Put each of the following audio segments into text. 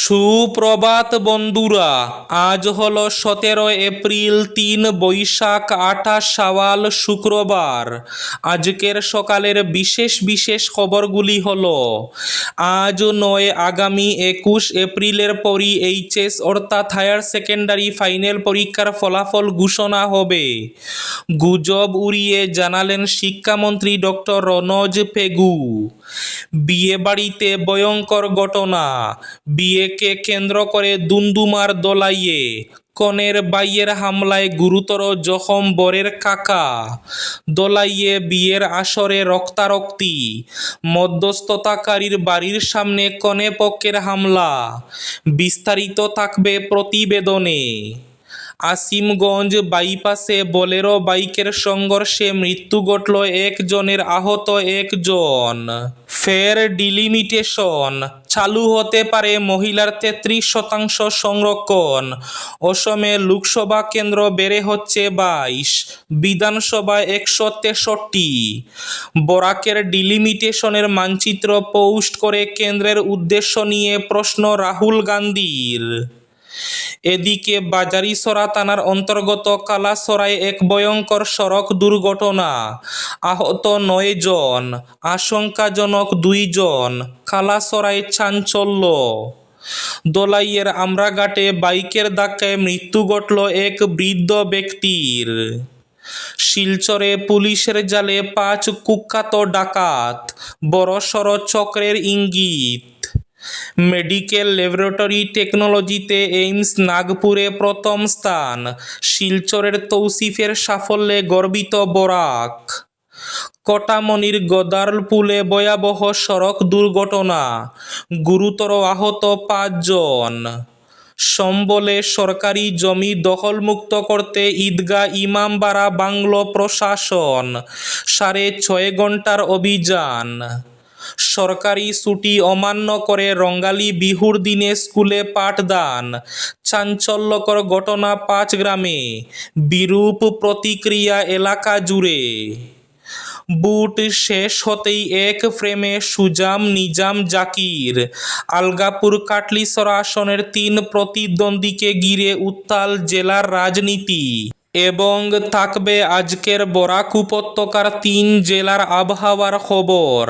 সুপ্রভাত বন্ধুরা, আজ হলো 17 এপ্রিল, 3 বৈশাখ, 28 শাওয়াল, শুক্রবার। আজকের সকালের বিশেষ বিশেষ খবরগুলি হলো: আজ নয়, আগামী 21 এপ্রিলের পরই এইচএস অর্থাৎ হায়ার সেকেন্ডারি ফাইনাল পরীক্ষার ফলাফল ঘোষণা হবে। গুজব উড়িয়ে জানালেন শিক্ষামন্ত্রী ডক্টর রনজ পেগু। বিয়েবাড়িতে ভয়ঙ্কর ঘটনা, বিয়েকে কেন্দ্র করে দুমদুমার দোলাইয়ে কনের ভাইয়ের হামলায় গুরুতর জখম বরের কাকা। দোলাইয়ে বিয়ের আসরে রক্তারক্তি, মধ্যস্থতাকারীর বাড়ির সামনে কনে পক্ষের হামলা। বিস্তারিত থাকবে প্রতিবেদনে। আসিমগঞ্জ বাইপাসে বোলেরো বাইকের সংঘর্ষে মৃত্যু ঘটল একজনের, আহত একজন। ফের ডিলিমিটেশন চালু হতে পারে, মহিলার 33% সংরক্ষণ। অসমে লোকসভা কেন্দ্র বেড়ে হচ্ছে 22, বিধানসভায় 163। বরাকের ডিলিমিটেশনের মানচিত্র পোস্ট করে কেন্দ্রের উদ্দেশ্য নিয়ে প্রশ্ন রাহুল গান্ধীর। এদিকে বাজারিছড়া থানার অন্তর্গত কালাসরায় এক ভয়ঙ্কর সড়ক দুর্ঘটনা, আহত 9 জন, আশঙ্কাজনক 2 জন। কালাসরায় চাঞ্চল্য। দোলাইয়ের আমরাঘাটে বাইকের ধাক্কায় মৃত্যু ঘটল এক বৃদ্ধ ব্যক্তির। শিলচরে পুলিশের জালে 5 কুখ্যাত ডাকাত, বড়সড় চক্রের ইঙ্গিত। মেডিকেল ল্যাবরেটরি টেকনোলজিতে এইমস নাগপুরে প্রথম স্থান, শিলচরের তৌসিফের সাফল্যে গর্বিত বরাক। কটামনির গদারপুলে ভয়াবহ সড়ক দুর্ঘটনা, গুরুতর আহত 5 জন। সম্বলে সরকারি জমি দখলমুক্ত করতে ঈদগাহ ইমামবাড়া বাংলো প্রশাসন, 6.5 ঘন্টার অভিযান। সরকারি ছুটি অমান্য করে রঙ্গালী বিহুর দিনে স্কুলে পাঠদান, চাঞ্চল্যকর ঘটনা 5 গ্রামে, বিরূপ প্রতিক্রিয়া এলাকা জুড়ে। বুট শেষ হতেই এক ফ্রেমে সুজাম নিজাম জাকির, আলগাপুর কাটলিছড়া আসনের 3 প্রতিদ্বন্দ্বীকে ঘিরে উত্তাল জেলার রাজনীতি। এবং থাকবে আজকের বরাক উপত্যকার 3 জেলার আবহাওয়ার খবর।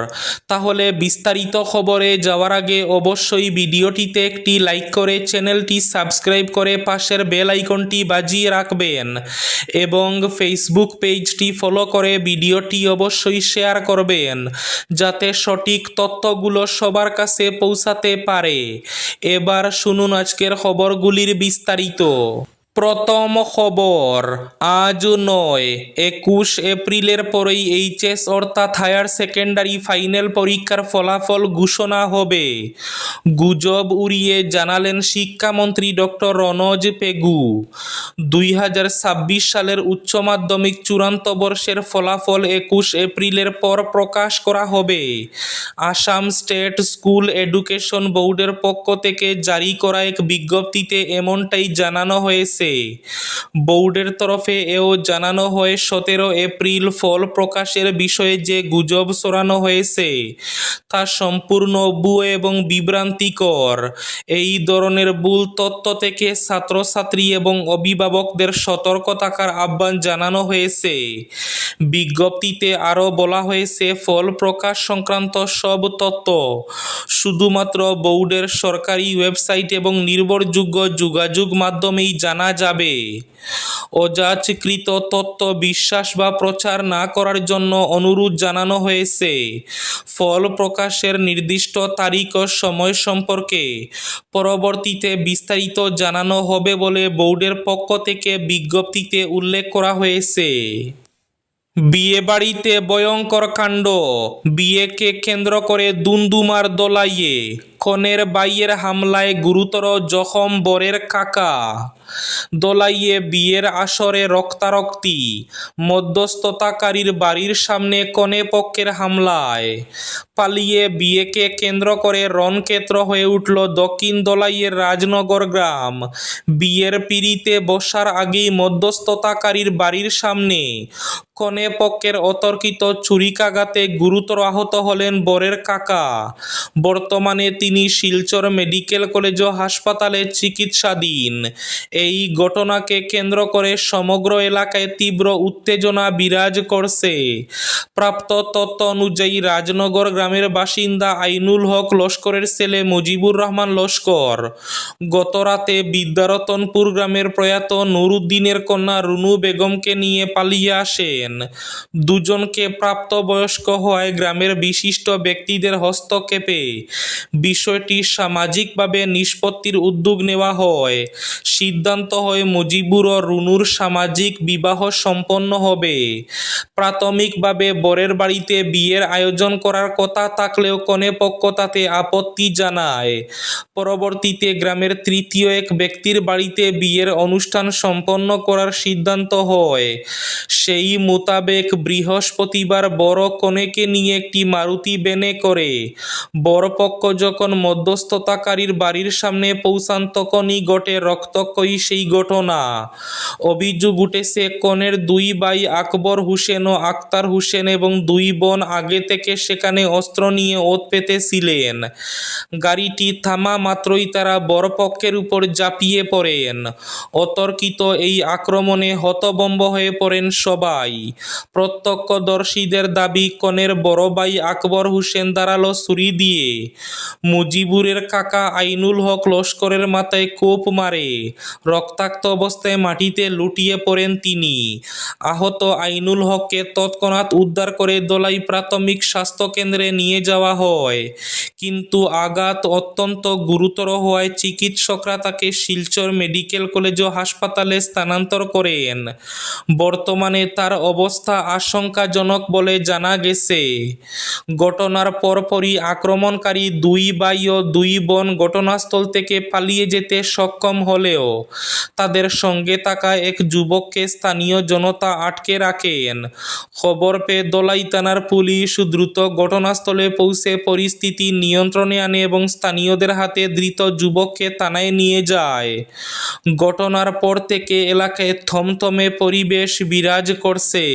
তাহলে বিস্তারিত খবরে যাওয়ার আগে অবশ্যই ভিডিওটিতে একটি লাইক করে চ্যানেলটি সাবস্ক্রাইব করে পাশের বেল আইকনটি বাজিয়ে রাখবেন এবং ফেসবুক পেজটি ফলো করে ভিডিওটি অবশ্যই শেয়ার করবেন, যাতে সঠিক তথ্যগুলো সবার কাছে পৌঁছাতে পারে। এবার শুনুন আজকের খবরগুলির বিস্তারিত। প্রথম খবর, আজ নয়, 21 এপ্রিলের পরেই এইচএস অর্থাৎ হায়ার সেকেন্ডারি ফাইনাল পরীক্ষার ফলাফল ঘোষণা হবে। গুজব উড়িয়ে জানালেন শিক্ষামন্ত্রী ডক্টর রনজ পেগু। 2026 সালের উচ্চ মাধ্যমিক চূড়ান্ত বর্ষের ফলাফল 21 এপ্রিলের পর প্রকাশ করা হবে। আসাম স্টেট স্কুল এডুকেশন বোর্ডের পক্ষ থেকে জারি করা এক বিজ্ঞপ্তিতে এমনটাই জানানো হয়েছে। বোর্ডের তরফে এও জানানো হয়, 17 এপ্রিল ফল প্রকাশের বিষয়ে যে গুজব ছড়ানো হয়েছে তা সম্পূর্ণ ভুয়ো এবং বিভ্রান্তিকর। এই ধরনের ভুল তথ্য থেকে ছাত্রছাত্রী এবং অভিভাবকদের সতর্ক থাকার আহ্বান জানানো হয়েছে। বিজ্ঞপ্তিতে আরও বলা হয়েছে, ফল প্রকাশ সংক্রান্ত সব তথ্য শুধুমাত্র বোর্ডের সরকারি ওয়েবসাইট এবং নির্ভরযোগ্য যোগাযোগ মাধ্যমেই জানা যাবে। অযাচিত তথ্য বিশ্বাস বা প্রচার না করার জন্য অনুরোধ জানানো হয়েছে। ফল প্রকাশের নির্দিষ্ট তারিখ ও সময় সম্পর্কে পরবর্তীতে বিস্তারিত জানানো হবে বলে বোর্ডের পক্ষ থেকে বিজ্ঞপ্তিতে উল্লেখ করা হয়েছে। বিয়েবাড়িতে ভয়ঙ্কর কাণ্ড, বিয়েকে কেন্দ্র করে দুমদুমার দোলাইয়ে কনের ভাইয়ের হামলায় গুরুতর জখম বরের কাকা। দোলাইয়ে বিয়ের আসরে রক্তারক্তি, মধ্যস্থতাকারীর বাড়ির সামনে কনে পক্ষের হামলায়। পালিয়ে বিয়েকে কেন্দ্র করে রণক্ষেত্র হয়ে উঠল দক্ষিণ দোলাইয়ের রাজনগর গ্রাম। বিয়ের পিঁড়িতে বসার আগেই মধ্যস্থতাকারীর বাড়ির সামনে কনে পক্ষের অতর্কিত ছুরিকাঘাতে গুরুতর আহত হলেন বরের কাকা। বর্তমানে তিনি তিনি শিলচর মেডিকেল কলেজ ও হাসপাতালে চিকিৎসাধীন। এই ঘটনাকে কেন্দ্র করে সমগ্র এলাকায় তীব্র উত্তেজনা বিরাজ করছে। প্রাপ্ত তথ্য অনুযায়ী রাজনগর গ্রামের বাসিন্দা আইনুল হক লস্করের ছেলে মুজিবুর রহমান লস্কর গতরাতে বিদ্যারতনপুর গ্রামের প্রয়াত নুরুদ্দিনের কন্যা রুনু বেগমকে নিয়ে পালিয়ে আসেন। দুজনকে প্রাপ্তবয়স্ক হওয়ায় গ্রামের বিশিষ্ট ব্যক্তিদের হস্তক্ষেপে বিষয়টি সামাজিকভাবে নিষ্পত্তির উদ্যোগ নেওয়া হয়। সিদ্ধান্ত হয় মুজিবুর ও রুনুর সামাজিক বিবাহ সম্পন্ন হবে। প্রাথমিকভাবে বরের বাড়িতে বিয়ের আয়োজন করার কথা থাকলেও কনে পক্ষ তাতে আপত্তি জানায়। পরবর্তীতে গ্রামের তৃতীয় এক ব্যক্তির বাড়িতে বিয়ের অনুষ্ঠান সম্পন্ন করার সিদ্ধান্ত হয়। সেই মোতাবেক বৃহস্পতিবার বর কনেকে নিয়ে একটি মারুতি ভ্যানে করে বরপক্ষ যখন মধ্যস্থতাকারীর বাড়ির সামনে পৌঁছান তখনই ঘটে রক্তক্ষয়ী সেই ঘটনা। অভিযোগ উঠেছে কনের দুই ভাই আকবর হোসেন ও আক্তার হোসেন এবং দুই বোন আগে থেকে সেখানে অস্ত্র নিয়ে ওত পেতেছিলেন। গাড়িটি থামা মাত্রই তারা বরপক্ষের উপর ঝাঁপিয়ে পড়েন। অতর্কিত এই আক্রমণে হতভম্ব হয়ে পড়েন সবাই। প্রত্যক্ষদর্শীদের দাবি কনের বড় ভাই আকবর হোসেন ধারালো ছুরি দিয়ে মুজিবুরের কাকা আইনুল হক লস্করের মাথায় কোপ মারে। রক্তাক্ত অবস্থায় মাটিতে লুটিয়ে পড়েন তিনি। আহত আইনুল হককে তৎক্ষণাৎ উদ্ধার করে দোলাই প্রাথমিক স্বাস্থ্য কেন্দ্রে নিয়ে যাওয়া হয়, কিন্তু আঘাত অত্যন্ত গুরুতর হওয়ায় চিকিৎসকরা তাকে শিলচর মেডিকেল কলেজ ও হাসপাতালে স্থানান্তর করেন। বর্তমানে তার অবস্থা আশঙ্কাজনক বলে জানা গেছে। ঘটনার পরপরই আক্রমণকারী দুই ভাই ও দুই বোন ঘটনাস্থল থেকে পালিয়ে যেতে সক্ষম হলেও তাদের সঙ্গে থাকা এক যুবককে স্থানীয় জনতা আটকে রাখেন। খবর পেয়ে দোলাই থানার পুলিশ দ্রুত ঘটনাস্থলে পৌঁছে পরিস্থিতি নিয়ন্ত্রণে আনে এবং স্থানীয়দের হাতে ধৃত যুবককে থানায় নিয়ে যায়। ঘটনার পর থেকে এলাকায় থমথমে পরিবেশ বিরাজ করছে।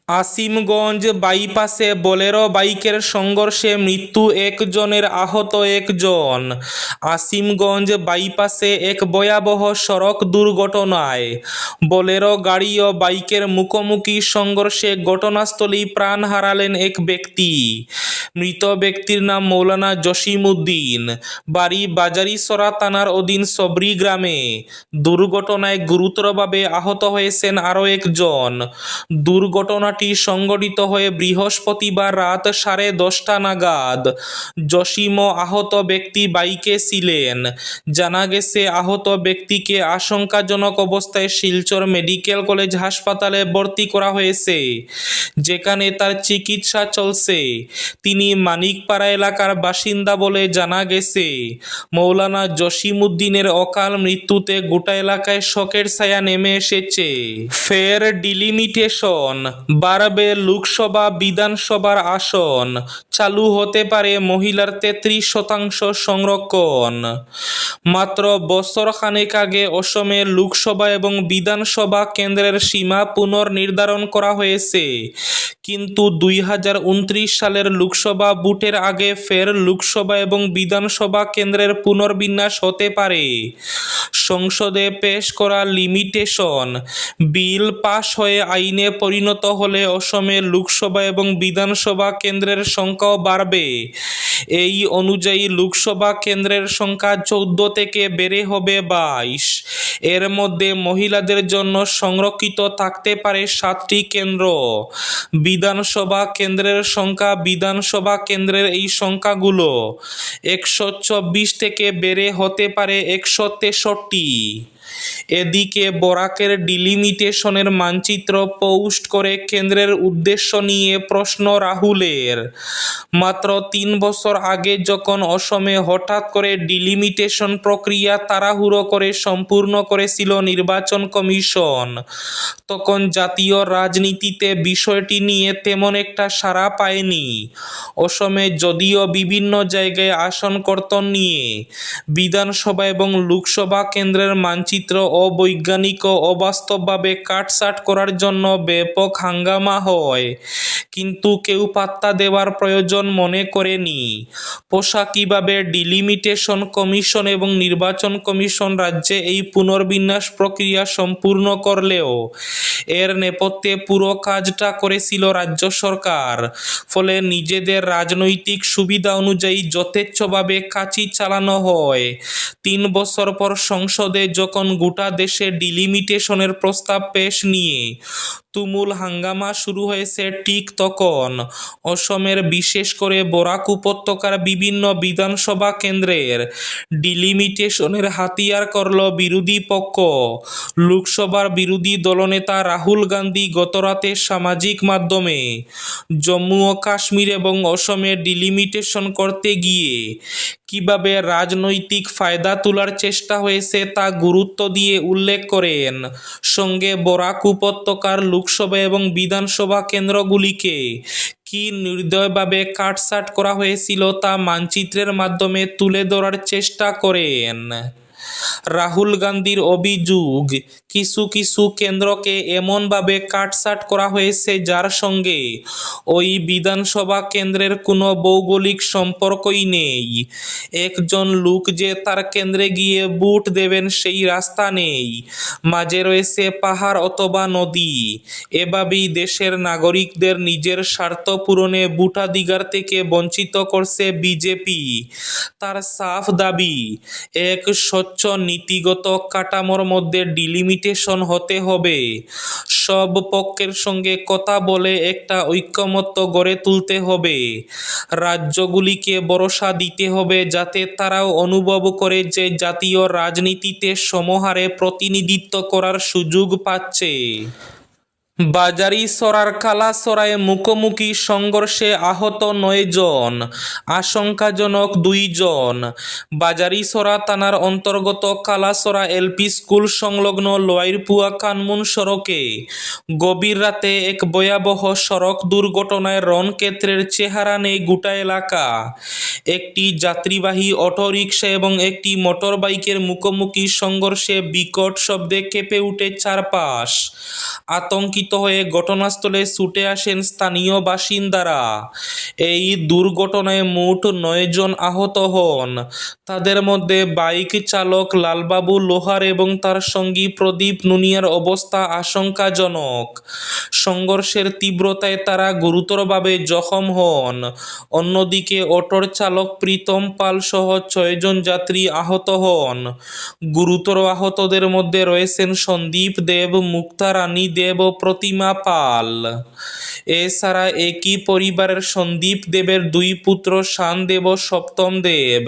আসিমগঞ্জ বাইপাসে বোলেরো বাইকের সংঘর্ষে মৃত্যু একজনের, আহত একজন। আসিমগঞ্জ বাইপাসে এক ভয়াবহ সড়ক দুর্ঘটনায় বোলেরো গাড়ি ও বাইকের মুখোমুখি সংঘর্ষে ঘটনাস্থলেই প্রাণ হারালেন এক ব্যক্তি। মৃত ব্যক্তির নাম মৌলানা জসিমউদ্দিন, বাড়ি বাজারিসরা থানার অধীন সবরি গ্রামে। দুর্ঘটনায় গুরুতরভাবে আহত হয়েছেন আরও একজন। দুর্ঘটনাটি সংঘটিত হয়ে বৃহস্পতিবার রাত 10:30 নাগাদ। জসিম ও আহত ব্যক্তি বাইকে ছিলেন। জানা গেছে আহত ব্যক্তিকে আশঙ্কাজনক অবস্থায় শিলচর মেডিকেল কলেজ হাসপাতালে ভর্তি করা হয়েছে, যেখানে তার চিকিৎসা চলছে। তিনি মানিকপাড়া এলাকার বাসিন্দা বলে জানা গেছে। মৌলানা জসিমউদ্দিনের অকাল মৃত্যুতে গোটা এলাকায় শোকের ছায়া নেমে এসেছে। ফের ডিলিমিটেশন বাড়বে লোকসভা বিধানসভার আসন, চালু হতে পারে মহিলার 33% সংরক্ষণ। মাত্র বছর খানেক আগে অসমে লোকসভা এবং বিধানসভা কেন্দ্রের সীমা পুনর্নির্ধারণ করা হয়েছে, কিন্তু 2029 সালের লোকসভা ভোটের আগে ফের লোকসভা এবং বিধানসভা কেন্দ্রের পুনর্বিন্যাস হতে পারে। সংসদে পেশ করা লিমিটেশন বিল পাশ হয়ে আইনে পরিণত হলে অসমে লোকসভা এবং বিধানসভা কেন্দ্রের সংখ্যাও বাড়বে। এই অনুযায়ী লোকসভা কেন্দ্রের সংখ্যা 14 থেকে বেড়ে হবে 22। এর মধ্যে মহিলাদের জন্য সংরক্ষিত থাকতে পারে 7টি কেন্দ্র। বিধানসভা কেন্দ্রের সংখ্যা বিধানসভা কেন্দ্রের এই সংখ্যাগুলো 124 থেকে বেড়ে হতে পারে 163। এদিকে বরাকের ডিলিমিটেশনের মানচিত্র পোস্ট করে কেন্দ্রের উদ্দেশ্য নিয়ে প্রশ্ন রাহুলের। মাত্র 3 বছর আগে যখন অসমে হঠাৎ করে ডিলিমিটেশন প্রক্রিয়া তাড়াহুড়ো করে সম্পূর্ণ করেছিল নির্বাচন কমিশন, তখন জাতীয় রাজনীতিতে বিষয়টি নিয়ে তেমন একটা সাড়া পায়নি। অসমে যদিও বিভিন্ন জায়গায় আসন কর্তন নিয়ে বিধানসভা এবং লোকসভা কেন্দ্রের মানচিত্র মানচিত্র অবৈজ্ঞানিক ও অবাস্তবভাবে কাটছাঁট করার জন্য ব্যাপক হাঙ্গামা হয়, কিন্তু কেউ পাত্তা দেওয়ার প্রয়োজন মনে করেনি। পোশাকিভাবে ডিলিমিটেশন কমিশন এবং নির্বাচন কমিশন রাজ্যে এই পুনর্বিন্যাস প্রক্রিয়া সম্পূর্ণ করলেও এর নেপথ্যে পুরো কাজটা করেছিল রাজ্য সরকার। ফলে নিজেদের রাজনৈতিক সুবিধা অনুযায়ী যথেচ্ছভাবে কাচি চালানো হয়। 3 বছর পর সংসদে যখন গোটা দেশে ডিলিমিটেশনের প্রস্তাব পেশ নিয়ে তুমুল হাঙ্গামা শুরু হয়েছে, ঠিক তখন অসমের বিশেষ করে বরাক উপত্যকার বিভিন্ন বিধানসভা কেন্দ্রের ডিলিমিটেশনের হাতিয়ার করল বিরোধী পক্ষ। লোকসভার বিরোধী দলনেতা রাহুল গান্ধী গতরাতে সামাজিক মাধ্যমে জম্মু ও কাশ্মীর এবং অসমে ডিলিমিটেশন করতে গিয়ে কিভাবে রাজনৈতিক ফায়দা তোলার চেষ্টা হয়েছে তা গুরুত্ব দিয়ে উল্লেখ করেন। সঙ্গে বরাক উপত্যকার লোকসভা এবং বিধানসভা কেন্দ্রগুলিকে কি নির্দয়ভাবে কাটছাঁট করা হয়েছিল তা মানচিত্রের মাধ্যমে তুলে ধরার চেষ্টা করেন। রাহুল গান্ধীর অভিযোগ, কিছু কিছু কেন্দ্রকে এমনভাবে কাটছাঁট করা হয়েছে যার সঙ্গে ওই বিধানসভা কেন্দ্রের কোনো ভৌগোলিক সম্পর্কই নেই। একজন লোক যে তার কেন্দ্রে গিয়ে ভোট দেবেন সেই রাস্তা নেই, মাঝে রয়েছে পাহাড় অথবা নদী। এভাবেই দেশের নাগরিকদের নিজের স্বার্থ পূরণে ভোটাধিকার থেকে বঞ্চিত করছে বিজেপি। তার সাফ দাবি, এক স্বচ্ছ নীতিগত কাঠামোর মধ্যে ডিলিমিটেশন হতে হবে। সব পক্ষের সঙ্গে কথা বলে একটা ঐক্যমত্য গড়ে তুলতে হবে। রাজ্যগুলিকে ভরসা দিতে হবে যাতে তারাও অনুভব করে যে জাতীয় রাজনীতিতে সমহারে প্রতিনিধিত্ব করার সুযোগ পাচ্ছে। বাজারিছড়ার কালাছড়ায় মুখোমুখি সংঘর্ষে আহত 9 জন, আশঙ্কাজনক 2 জন। বাজারিছড়া থানার অন্তর্গত কালাছড়া এলপি স্কুল সংলগ্ন লোয়ারপুয়া কানমুন সড়কে গভীর রাতে এক ভয়াবহ সড়ক দুর্ঘটনায় রণক্ষেত্রের চেহারা নেই গোটা এলাকা। একটি যাত্রীবাহী অটোরিকশা এবং একটি মোটরবাইকের মুখোমুখি সংঘর্ষে বিকট শব্দে কেঁপে উঠে চারপাশ। আতঙ্কিত হয়ে ঘটনাস্থলে ছুটে আসেন স্থানীয় বাসিন্দারা। এই দুর্ঘটনায় মোট 9 জন আহত হন। তাদের মধ্যে বাইক চালক লালবাবু লোহার এবং তার সঙ্গী প্রদীপ নুনিয়ার অবস্থা আশঙ্কাজনক। সংঘর্ষের তীব্রতায় তারা গুরুতরভাবে জখম হন। অন্যদিকে অটোর চালক প্রীতম পাল সহ 6 জন যাত্রী আহত হন। গুরুতর আহতদের মধ্যে রয়েছেন সন্দীপ দেব, মুক্তা রানী দেব ও প্রতিমা পাল। এছাড়া একই পরিবারের সন্দীপ দেবের 2 পুত্র শান দেব ও সপ্তম দেব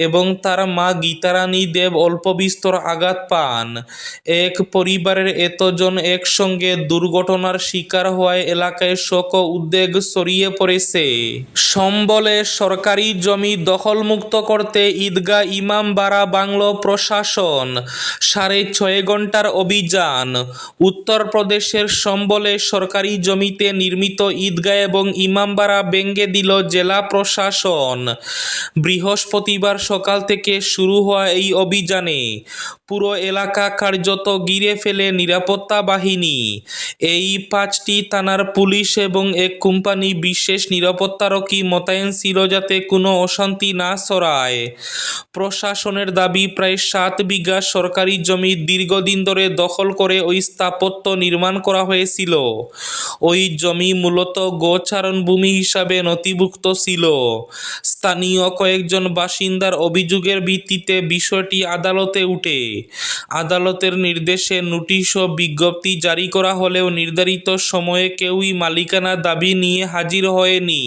এবং তার মা গীতারানী দেব অল্প বিস্তর আঘাত পান। এক পরিবারের এতজন একসঙ্গে দুর্ঘটনার শিকার হওয়ায় এলাকায় শোক ও উদ্বেগ ছড়িয়ে পড়েছে। সম্বলে সরকারি জমি দখলমুক্ত করতে ঈদগাহ ইমামবাড়া বাংল প্রশাসন, 6.5 ঘন্টার অভিযান। উত্তরপ্রদেশের সম্বলে সরকারি জমিতে নির্মিত ঈদগাহ এবং ইমামবাড়া ভেঙে দিল জেলা প্রশাসন। বৃহস্পতিবার সকাল থেকে শুরু হওয়া এই অভিযানে পুরো এলাকা কার্যত ঘিরে ফেলে নিরাপত্তা বাহিনী। এই 5টি থানার পুলিশ এবং এক কোম্পানি বিশেষ নিরাপত্তারক্ষী মোতায়েন ছিল যাতে কোনো অশান্তি না ছড়ায়। প্রশাসনের দাবি, প্রায় 7 বিঘা সরকারি জমি দীর্ঘদিন ধরে দখল করে ওই স্থাপত্য নির্মাণ করা হয়েছিল। ওই জমি মূলত গোচারণ ভূমি হিসাবে নথিভুক্ত ছিল। স্থানীয় কয়েকজন বাসিন্দার অভিযোগের ভিত্তিতে বিষয়টি আদালতে উঠে। আদালতের নির্দেশে নোটিশ ও বিজ্ঞপ্তি জারি করা হলেও নির্ধারিত সময়ে কেউই মালিকানা দাবি নিয়ে হাজির হয়নি।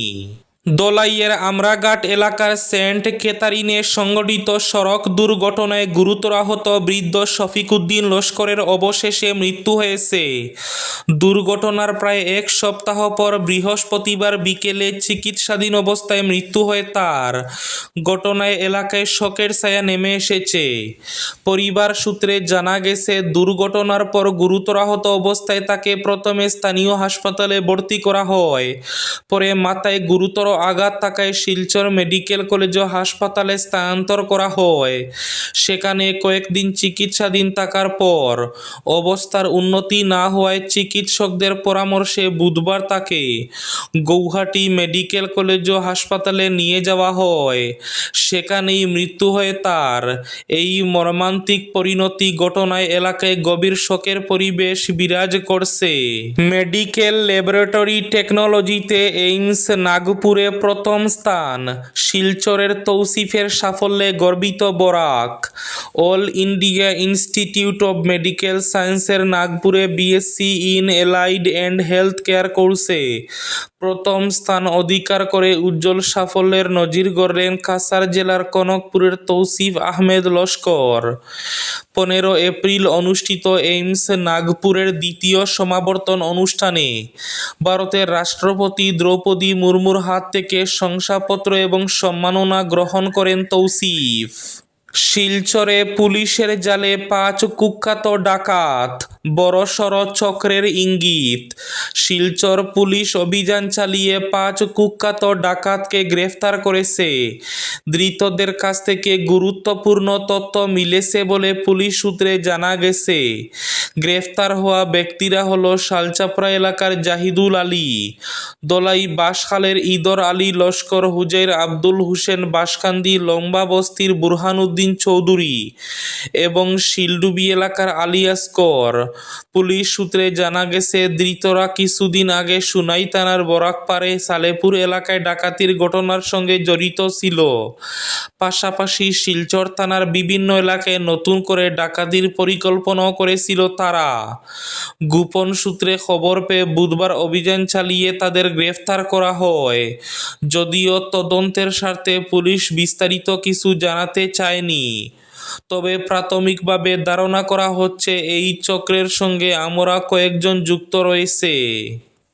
দোলাইয়ের আমরাঘাট এলাকার সেন্ট ক্যাথারিনে সংঘটিত সড়ক দুর্ঘটনায় গুরুতর আহত বৃদ্ধ শফিকুদ্দিন লস্করের অবশেষে মৃত্যু হয়েছে। দুর্ঘটনার প্রায় 1 সপ্তাহ পর বৃহস্পতিবার বিকেলে চিকিৎসাধীন অবস্থায় মৃত্যু হয় তার। ঘটনায় এলাকায় শোকের ছায়া নেমে এসেছে। পরিবার সূত্রে জানা গেছে, দুর্ঘটনার পর গুরুতর আহত অবস্থায় তাকে প্রথমে স্থানীয় হাসপাতালে ভর্তি করা হয়। পরে মাথায় গুরুতর আঘাত থাকায় শিলচর মেডিকেল কলেজ ও হাসপাতালে স্থানান্তর করা হয়। সেখানে কয়েকদিন চিকিৎসাধীন থাকার পর অবস্থার উন্নতি না হওয়ায় চিকিৎসকদের পরামর্শে বুধবার তাকে গৌহাটি মেডিকেল কলেজ ও হাসপাতালে নিয়ে যাওয়া হয়। সেখানেই মৃত্যু হয় তার। এই মর্মান্তিক পরিণতি ঘটনায় এলাকায় গভীর শোকের পরিবেশ বিরাজ করছে। মেডিকেল ল্যাবরেটরি টেকনোলজিতে এইমস নাগপুরে প্রথম স্থান, শিলচরের তৌসিফের সাফল্যে গর্বিত Barak. All India Institute of medical সায়েন্সের নাগপুরে BSc in allied and health care কোর্সে প্রথম স্থান অধিকার করে উজ্জ্বল সাফল্যের নজির গড়লেন কাছাড় জেলার কনকপুরের তৌসিফ আহমেদ লস্কর। 15 এপ্রিল অনুষ্ঠিত এইমস নাগপুরের দ্বিতীয় সমাবর্তন অনুষ্ঠানে ভারতের রাষ্ট্রপতি দ্রৌপদী মুর্মুর হাত থেকে শংসাপত্র এবং সম্মাননা গ্রহণ করেন তৌসিফ। শিলচরে পুলিশের জালে 5 কুখ্যাত ডাকাত, বড়সড় চক্রের ইঙ্গিত। শিলচর পুলিশ অভিযান চালিয়ে 5 কুখ্যাত ডাকাতকে গ্রেফতার করেছে। ধৃতদের কাছ থেকে গুরুত্বপূর্ণ তথ্য মিলেছে বলে পুলিশ সূত্রে জানা গেছে। গ্রেফতার হওয়া ব্যক্তিরা হলো শালচাপড়া এলাকার জাহিদুল আলী, দলাই বাঁশখালের ইদর আলী লস্কর, হুজাইর আব্দুল হুসেন বাঁশকান্দি লম্বা বস্তির বুরহানুদ্দিন চৌধুরী এবং শিলডুবি এলাকার আলী আসগর। পুলিশ সূত্রে জানা গেছে ধৃতরা কিছুদিন আগে সুনাই থানার বরাকপাড়ে সালেপুর এলাকায় ডাকাতির ঘটনার সঙ্গে জড়িত ছিল। পাশাপাশি শিলচর থানার বিভিন্ন এলাকায় নতুন করে ডাকাতির পরিকল্পনাও করেছিল তারা। গোপন সূত্রে খবর পেয়ে বুধবার অভিযান চালিয়ে তাদের গ্রেফতার করা হয়। যদিও তদন্তের স্বার্থে পুলিশ বিস্তারিত কিছু জানাতে চায়নি, তবে প্রাথমিকভাবে ধারণা করা হচ্ছে এই চক্রের সঙ্গে আমরা কয়েকজন যুক্ত রয়েছে।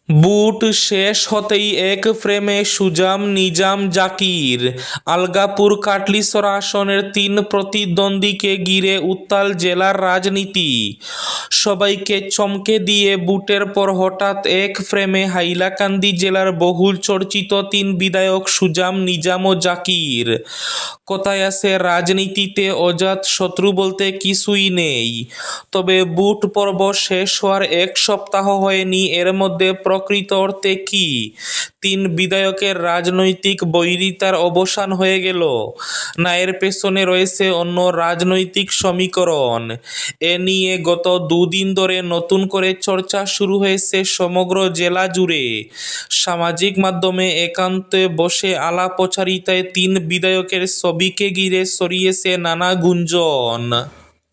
বুট শেষ হতেই এক ফ্রেমে সুজাম নিজাম জাকির। আলগাপুর কাটলিছড়া আসনের 3 প্রতিদ্বন্দ্বীকে ঘিরে উত্তাল জেলার রাজনীতি। সবাইকে চমকে দিয়ে বুটের পর হঠাৎ এক ফ্রেমে হাইলাকান্দি জেলার বহুল চর্চিত 3 বিধায়ক সুজাম নিজাম ও জাকির। কথায় আছে রাজনীতিতে অজাত শত্রু বলতে কিছুই নেই। তবে বুট পর্ব শেষ হওয়ার 1 সপ্তাহ হয়নি, এর মধ্যে প্রকৃত অর্থে কি 3 বিধায়কের রাজনৈতিক বৈরিতার অবসান হয়ে গেল, না এর পেছনে রয়েছে অন্য রাজনৈতিক সমীকরণ? এ নিয়ে গত 2 দিন ধরে নতুন করে চর্চা শুরু হয়েছে সমগ্র জেলা জুড়ে। সামাজিক মাধ্যমে একান্তে বসে আলাপচারিতায় 3 বিধায়কের ছবিকে ঘিরে ছড়িয়েছে নানা গুঞ্জন।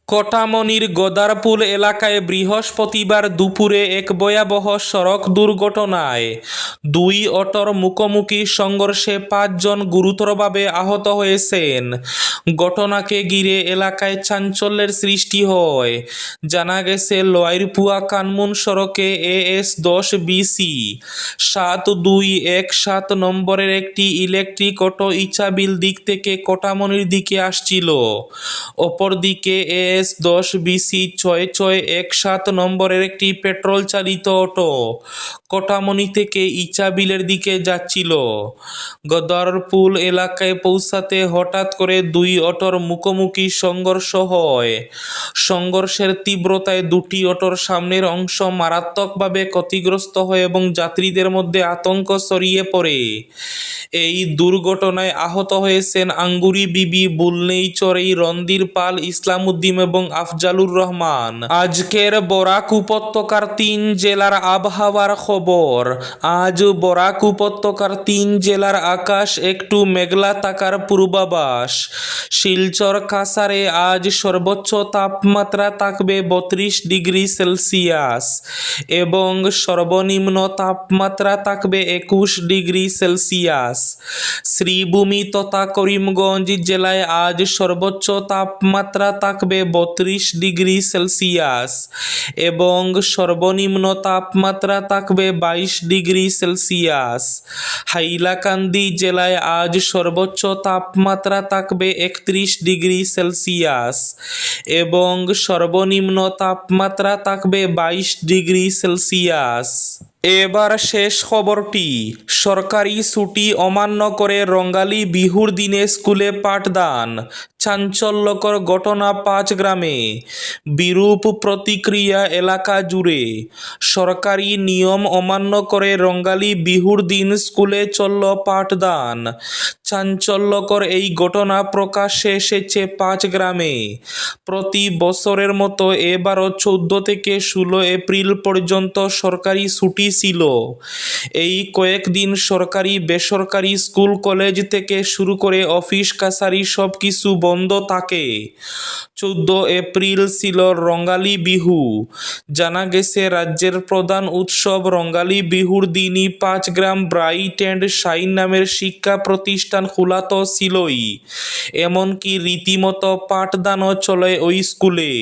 কটামনির গদারপুল এলাকায় বৃহস্পতিবার দুপুরে এক ভয়াবহ সড়ক দুর্ঘটনায় 2 অটোর মুখোমুখি সংঘর্ষে 5 জন গুরুতরভাবে আহত হয়েছেন। ঘটনাকে ঘিরে এলাকায় চাঞ্চল্যের সৃষ্টি হয়। জানা গেছে লোয়ারপুয়া কানমুন সড়কে AS 10 BC 7217 নম্বরের একটি ইলেকট্রিক অটো ইচাবিল দিক থেকে কটামনির দিকে আসছিল। অপরদিকে AS 10 BC 6617 নম্বরের একটি পেট্রোল চালিত অটো কটামনি থেকে ইচাবিলের দিকে যাচ্ছিল। গদারপুল এলাকায় পৌঁছাতে হঠাৎ করে 2 অটোর মুখোমুখি সংঘর্ষ হয়। সংঘর্ষের তীব্রতায় 2টি অটোর সামনের অংশ মারাত্মকভাবে ক্ষতিগ্রস্ত হয় এবং যাত্রীদের মধ্যে আতঙ্ক ছড়িয়ে পড়ে। এই দুর্ঘটনায় আহত হয়েছেন আঙ্গুরি বিবি, বুলনেইচরই, রন্দির পাল, ইসলাম উদ্দিন এবং আফজালুর রহমান। আজকের বরাক উপত্যকার 3 জেলার আবহাওয়ার খবর। আজ বরাক উপত্যকার 3 জেলার আকাশ একটু মেঘলা থাকার পূর্বাভাস। শিলচর কাছাড়ে আজ সর্বোচ্চ তাপমাত্রা থাকবে 32 ডিগ্রি সেলসিয়াস এবং সর্বনিম্ন তাপমাত্রা থাকবে 21 ডিগ্রি সেলসিয়াস। শ্রীভূমি তথা করিমগঞ্জ জেলায় আজ সর্বোচ্চ তাপমাত্রা থাকবে 32 ডিগ্রি সেলসিয়াস এবং সর্বনিম্ন তাপমাত্রা থাকবে 22 ডিগ্রি সেলসিয়াস। হাইলাকান্দি জেলায় আজ সর্বোচ্চ তাপমাত্রা থাকবে 31 ডিগ্রি সেলসিয়াস এবং সর্বনিম্ন তাপমাত্রা থাকবে 22 ডিগ্রি সেলসিয়াস। এবার শেষ খবরটি। সরকারি ছুটি অমান্য করে রঙ্গালী বিহুর দিনে স্কুলে পাঠদান, চাঞ্চল্যকর ঘটনা ৫ গ্রামে, বিরূপ প্রতিক্রিয়া এলাকা জুড়ে। সরকারি নিয়ম অমান্য করে রঙ্গালী বিহুর দিন স্কুলে চলল পাঠদান। চাঞ্চল্যকর এই ঘটনা প্রকাশ্যে এসেছে ৫ গ্রামে। প্রতি বছরের মতো এবারও ১৪ থেকে ১৬ এপ্রিল পর্যন্ত সরকারি ছুটি ছিল। এই কয়েকদিন সরকারি বেসরকারি স্কুল কলেজ থেকে শুরু করে অফিস কাছারি সব কিছু বন্ধ থাকে। ১৪ এপ্রিল ছিল রঙ্গালী বিহু। জানা গেছে রাজ্যের প্রধান উৎসব রঙ্গালী বিহুর দিনই ৫ গ্রাম ব্রাইট অ্যান্ড শাইন নামের শিক্ষা প্রতিষ্ঠান খোলা তো ছিলই, এমনকি রীতিমতো পাঠদানও চলে ওই স্কুলে।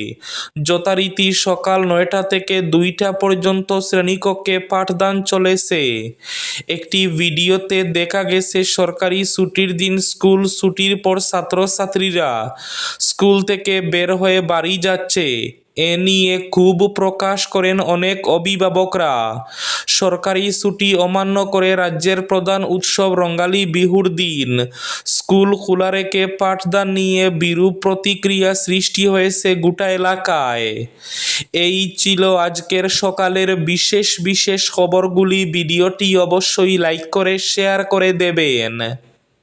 যথারীতি সকাল ৯টা থেকে ২টা পর্যন্ত শ্রেণীকক্ষে পাঠদান চলেছে। একটি ভিডিওতে দেখা গেছে সরকারি ছুটির দিন স্কুল ছুটির পর ছাত্রছাত্রীরা স্কুল থেকে বের হয়ে বাড়ি যাচ্ছে। এ নিয়ে ক্ষোভ প্রকাশ করেন অনেক অভিভাবকরা। সরকারি ছুটি অমান্য করে রাজ্যের প্রধান উৎসব রঙ্গালী বিহুর দিন স্কুল খোলা রেখে পাঠদান নিয়ে বিরূপ প্রতিক্রিয়া সৃষ্টি হয়েছে গোটা এলাকায়। এই ছিল আজকের সকালের বিশেষ বিশেষ খবরগুলি। ভিডিওটি অবশ্যই লাইক করে শেয়ার করে দেবেন।